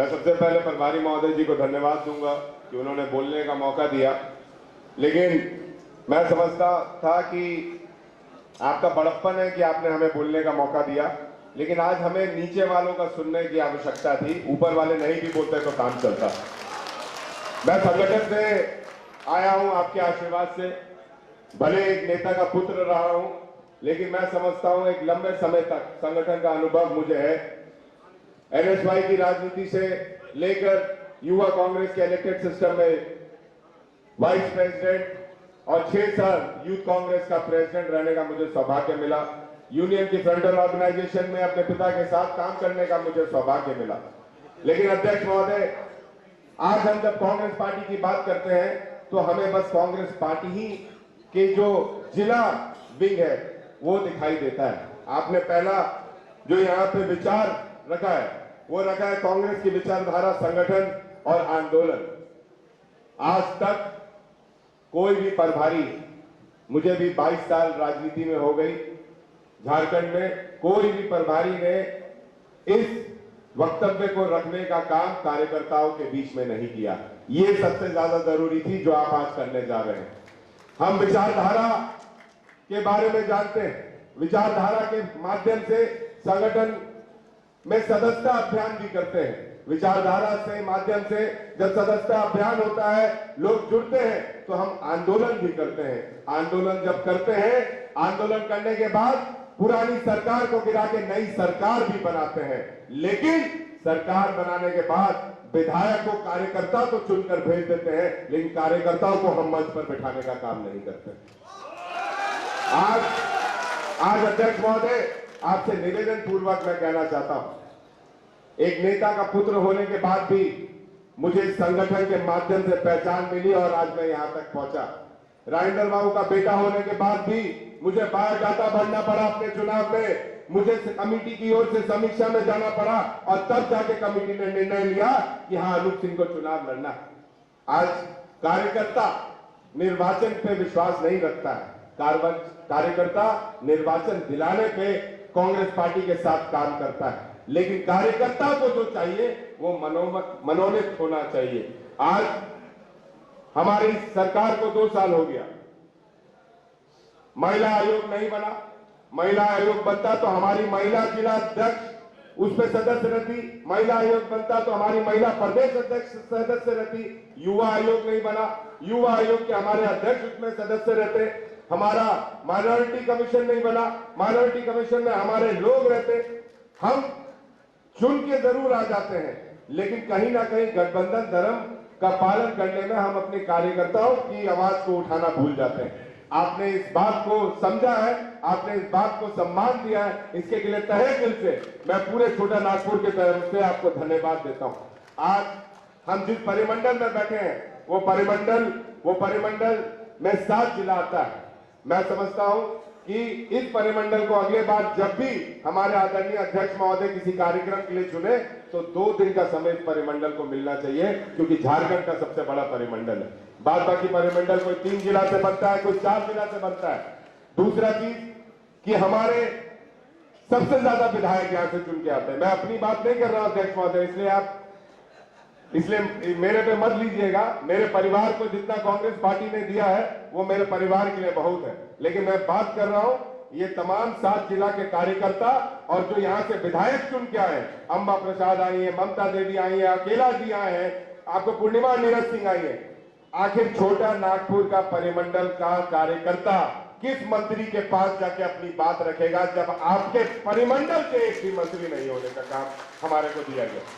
मैं सबसे पहले प्रभारी महोदय जी को धन्यवाद दूंगा कि उन्होंने बोलने का मौका दिया, लेकिन मैं समझता था कि आपका बड़प्पन है कि आपने हमें बोलने का मौका दिया, लेकिन आज हमें नीचे वालों का सुनने की आवश्यकता थी। ऊपर वाले नहीं भी बोलते तो काम चलता। मैं संगठन से आया हूं आपके आशीर्वाद से, भले एक नेता का पुत्र रहा हूं, लेकिन मैं समझता हूं एक लंबे समय तक संगठन का अनुभव मुझे है। एनएसवाई की राजनीति से लेकर युवा कांग्रेस के इलेक्टेड सिस्टम में वाइस प्रेसिडेंट और 6 साल यूथ कांग्रेस का प्रेसिडेंट रहने का मुझे सौभाग्य मिला। यूनियन की फ्रंटल ऑर्गेनाइजेशन में अपने पिता के साथ काम करने का मुझे सौभाग्य मिला। लेकिन अध्यक्ष महोदय, आज हम जब कांग्रेस पार्टी की बात करते हैं तो हमें बस कांग्रेस पार्टी ही के जो जिला विंग है वो दिखाई देता है। आपने पहला जो यहाँ पे विचार रखा है वो रखा है कांग्रेस की विचारधारा, संगठन और आंदोलन। आज तक कोई भी प्रभारी, मुझे भी 22 साल राजनीति में हो गई झारखंड में, कोई भी प्रभारी ने इस वक्तव्य को रखने का काम कार्यकर्ताओं के बीच में नहीं किया। ये सबसे ज्यादा जरूरी थी जो आप आज करने जा रहे हैं। हम विचारधारा के बारे में जानते हैं, विचारधारा के माध्यम से संगठन में सदस्यता अभियान भी करते हैं। विचारधारा से माध्यम से जब सदस्यता अभियान होता है, लोग जुड़ते हैं, तो हम आंदोलन भी करते हैं। आंदोलन जब करते हैं, आंदोलन करने के बाद पुरानी सरकार को गिरा के नई सरकार भी बनाते हैं। लेकिन सरकार बनाने के बाद विधायक को कार्यकर्ता तो चुनकर भेज देते हैं, लेकिन कार्यकर्ताओं को हम मंच पर बिठाने का काम नहीं करते। आज अध्यक्ष महोदय, आपसे निवेदन पूर्वक मैं कहना चाहता हूं, एक नेता का पुत्र होने के बाद भी मुझे इस संगठन के माध्यम से पहचान मिली और आज मैं यहां तक पहुंचा। राजेंद्र बाबू का बेटा होने के बाद भी मुझे बायोडाटा भरना पड़ा अपने चुनाव में, मुझे कमेटी की ओर से समीक्षा में जाना पड़ा और तब जाके कमेटी ने निर्णय लिया कि हाँ, अनूप सिंह को चुनाव लड़ना है। आज कार्यकर्ता निर्वाचन पे विश्वास नहीं रखता है, कार्यकर्ता निर्वाचन दिलाने पे कांग्रेस पार्टी के साथ काम करता है, लेकिन कार्यकर्ता को जो चाहिए वो मनोनीत होना चाहिए। आज हमारी सरकार को 2 साल हो गया, महिला आयोग नहीं बना। महिला आयोग बनता तो हमारी महिला जिला अध्यक्ष उस पर सदस्य रहती, महिला आयोग बनता तो हमारी महिला प्रदेश अध्यक्ष सदस्य रहती। युवा आयोग नहीं बना, युवा आयोग के हमारे अध्यक्ष उसमें सदस्य रहते। हमारा माइनॉरिटी कमीशन नहीं बना, माइनॉरिटी कमीशन में हमारे लोग रहते। हम चुन के जरूर आ जाते हैं, लेकिन कहीं ना कहीं गठबंधन धर्म का पालन करने में हम अपने कार्यकर्ताओं की आवाज को उठाना भूल जाते हैं। आपने इस बात को समझा है, आपने इस बात को सम्मान दिया है, इसके लिए तहे दिल से मैं पूरे छोटा नागपुर के तरफ से आपको धन्यवाद देता हूं। आज हम जिस परिमंडल में बैठे हैं वो परिमंडल में 7 जिला आता है। मैं समझता हूं कि इस परिमंडल को अगले बार जब भी हमारे आदरणीय अध्यक्ष महोदय किसी कार्यक्रम के लिए चुने तो 2 दिन का समय इस परिमंडल को मिलना चाहिए, क्योंकि झारखंड का सबसे बड़ा परिमंडल है। बाद बाकी परिमंडल कोई 3 जिला से बनता है, कोई 4 जिला से बनता है। दूसरा चीज कि हमारे सबसे ज्यादा विधायक यहां से चुन के आते हैं। मैं अपनी बात नहीं कर रहा हूं अध्यक्ष महोदय, इसलिए मेरे पे मत लीजिएगा। मेरे परिवार को जितना कांग्रेस पार्टी ने दिया है वो मेरे परिवार के लिए बहुत है, लेकिन मैं बात कर रहा हूं ये तमाम 7 जिला के कार्यकर्ता और जो यहाँ से विधायक चुन के आए, अंबा प्रसाद आई है, ममता देवी आई है, अकेला जी आए हैं, आपको पूर्णिमा नीरज सिंह आई है। आखिर छोटा नागपुर का परिमंडल का कार्यकर्ता किस मंत्री के पास जाके अपनी बात रखेगा जब आपके परिमंडल से एक भी मंत्री नहीं होने का काम हमारे को दिया गया।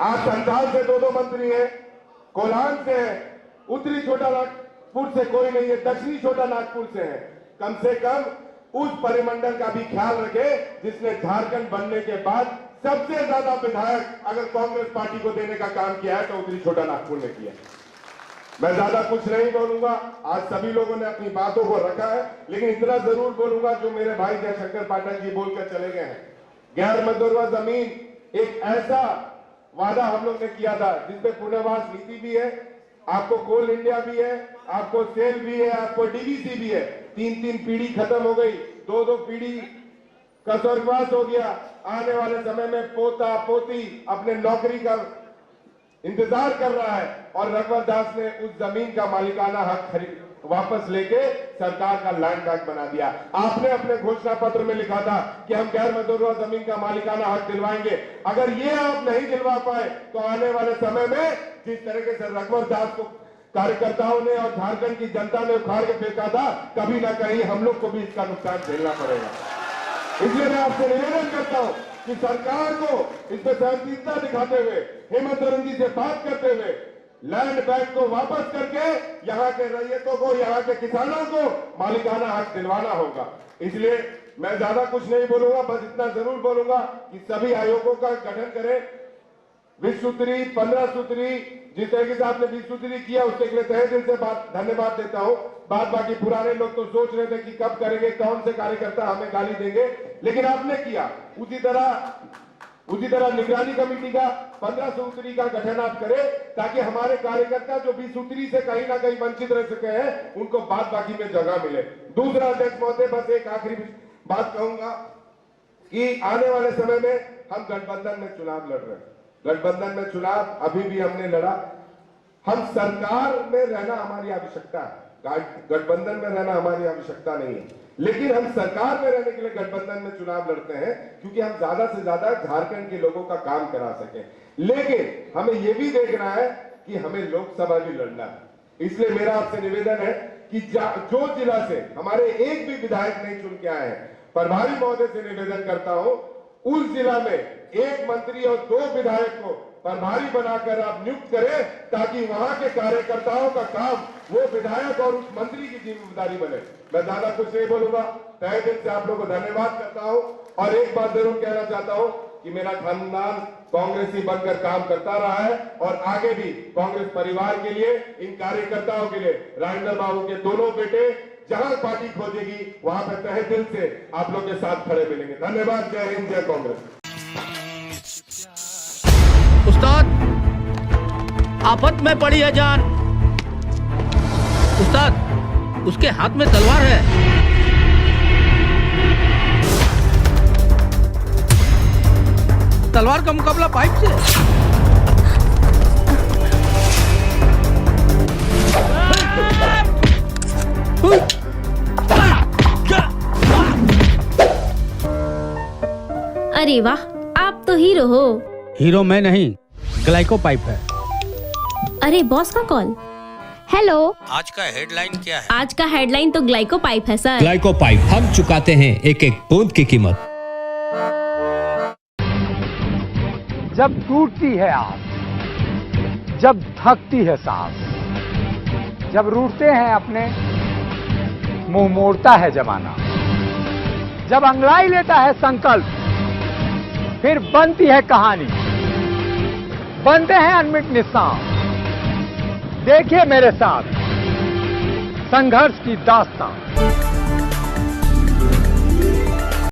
आज संथाल से 2 मंत्री हैं, कोल्हान से है, उत्तरी छोटा नागपुर से कोई नहीं है, दक्षिणी छोटा नागपुर से है। कम से कम उस परिमंडल का भी ख्याल रखे जिसने झारखंड बनने के बाद सबसे ज्यादा विधायक अगर कांग्रेस पार्टी को देने का काम किया है तो उत्तरी छोटा नागपुर ने किया। मैं ज्यादा कुछ नहीं बोलूंगा, आज सभी लोगों ने अपनी बातों को रखा है, लेकिन इतना जरूर बोलूंगा जो मेरे भाई जयशंकर पाठक जी बोलकर चले गए हैं। गैर मजदूरवा जमीन एक ऐसा वादा हम लोग ने किया था जिसमें पुनर्वास नीति भी है, आपको कोल इंडिया भी है, आपको सेल भी है, आपको डीवीसी भी है। 3 पीढ़ी खत्म हो गई, 2 पीढ़ी का स्वर्गवास हो गया। आने वाले समय में पोता पोती अपने नौकरी का इंतजार कर रहा है और रघुवर दास ने उस जमीन का मालिकाना हक खरीद वापस लेके सरकार का लैंड बैंक बना दिया। आपने अपने घोषणा पत्र में लिखा था कि हम गैर मजदूरों जमीन का मालिकाना हक दिलवाएंगे। अगर ये आप नहीं दिलवा पाए तो आने वाले समय में जिस तरीके से रघुवर दास को कार्यकर्ताओं ने और झारखंड की जनता ने उखाड़ के फेंका था, कभी ना कहीं हम लोग को भी इसका नुकसान झेलना पड़ेगा। इसलिए मैं आपसे निवेदन करता हूं कि सरकार को इसमें सहनशीलता दिखाते हुए, हेमंत सोरेन जी से बात करते हुए लैंड बैंक को वापस करके यहाँ के रैयतों को, यहाँ के किसानों को मालिकाना हक दिलवाना होगा। इसलिए मैं ज्यादा कुछ नहीं बोलूंगा, बस इतना जरूर बोलूंगा कि सभी आयोगों का गठन करें। 20 सूत्री, 15 सूत्री, जिस तरीके से आपने 20 सूत्री किया उसके लिए तहे दिल से धन्यवाद देता हूं। बात बाकी पुराने लोग तो सोच रहे थे कि कब करेंगे, कौन से कार्यकर्ता हमें गाली देंगे, लेकिन आपने किया। उसी तरह निगरानी कमेटी का 15 सूत्री का गठन आप करें ताकि हमारे कार्यकर्ता जो 20 सूत्री से कहीं ना कहीं वंचित रह सके हैं, उनको बात बाकी में जगह मिले। दूसरा अध्यक्ष महोदय, बस एक आखिरी बात कहूंगा कि आने वाले समय में हम गठबंधन में चुनाव लड़ रहे हैं। गठबंधन में चुनाव अभी भी हमने लड़ा। हम सरकार में रहना हमारी आवश्यकता है, गठबंधन में रहना हमारी आवश्यकता नहीं है, लेकिन हम सरकार में रहने के लिए गठबंधन में चुनाव लड़ते हैं क्योंकि हम ज्यादा से ज्यादा झारखंड के लोगों का काम करा सकें। लेकिन हमें यह भी देखना है कि हमें लोकसभा भी लड़ना है। इसलिए मेरा आपसे निवेदन है कि जो जिला से हमारे एक भी विधायक नहीं चुन के आए हैं, प्रभारी महोदय से निवेदन करता हूं उस जिला में एक मंत्री और 2 विधायक को प्रभारी बनाकर आप नियुक्त करें ताकि वहां के कार्यकर्ताओं का काम वो विधायक और उस मंत्री की जिम्मेदारी बने। मैं ज्यादा कुछ नहीं बोलूंगा, तहे दिल से आप लोगों को धन्यवाद करता हूं और एक बात जरूर कहना चाहता हूं कि मेरा खानदान कांग्रेसी बनकर काम करता रहा है और आगे भी कांग्रेस परिवार के लिए, इन कार्यकर्ताओं के लिए राजेंद्र बाबू के दोनों बेटे जहां पार्टी खोजेगी वहां पर तहे दिल से आप लोग के साथ खड़े मिलेंगे। धन्यवाद। जय हिंद, जय कांग्रेस। उस्ताद, आफत में पड़ी है जान। उस्ताद, उसके हाथ में तलवार है। तलवार का मुकाबला पाइप से। अरे वाह, आप तो हीरो हो। हीरो मैं नहीं, ग्लाइको पाइप है। अरे बॉस का कॉल। हेलो, आज का हेडलाइन क्या है? आज का हेडलाइन तो ग्लाइको पाइप है सर। ग्लाइको पाइप, हम चुकाते हैं एक एक बूंद की कीमत। जब टूटती है आस, जब थकती है सांस, जब रूठते हैं अपने, मुंह मोड़ता है जमाना, जब अंगड़ाई लेता है संकल्प, फिर बनती है कहानी, बनते हैं अनमिट निशान। देखिए मेरे साथ संघर्ष की दास्तां।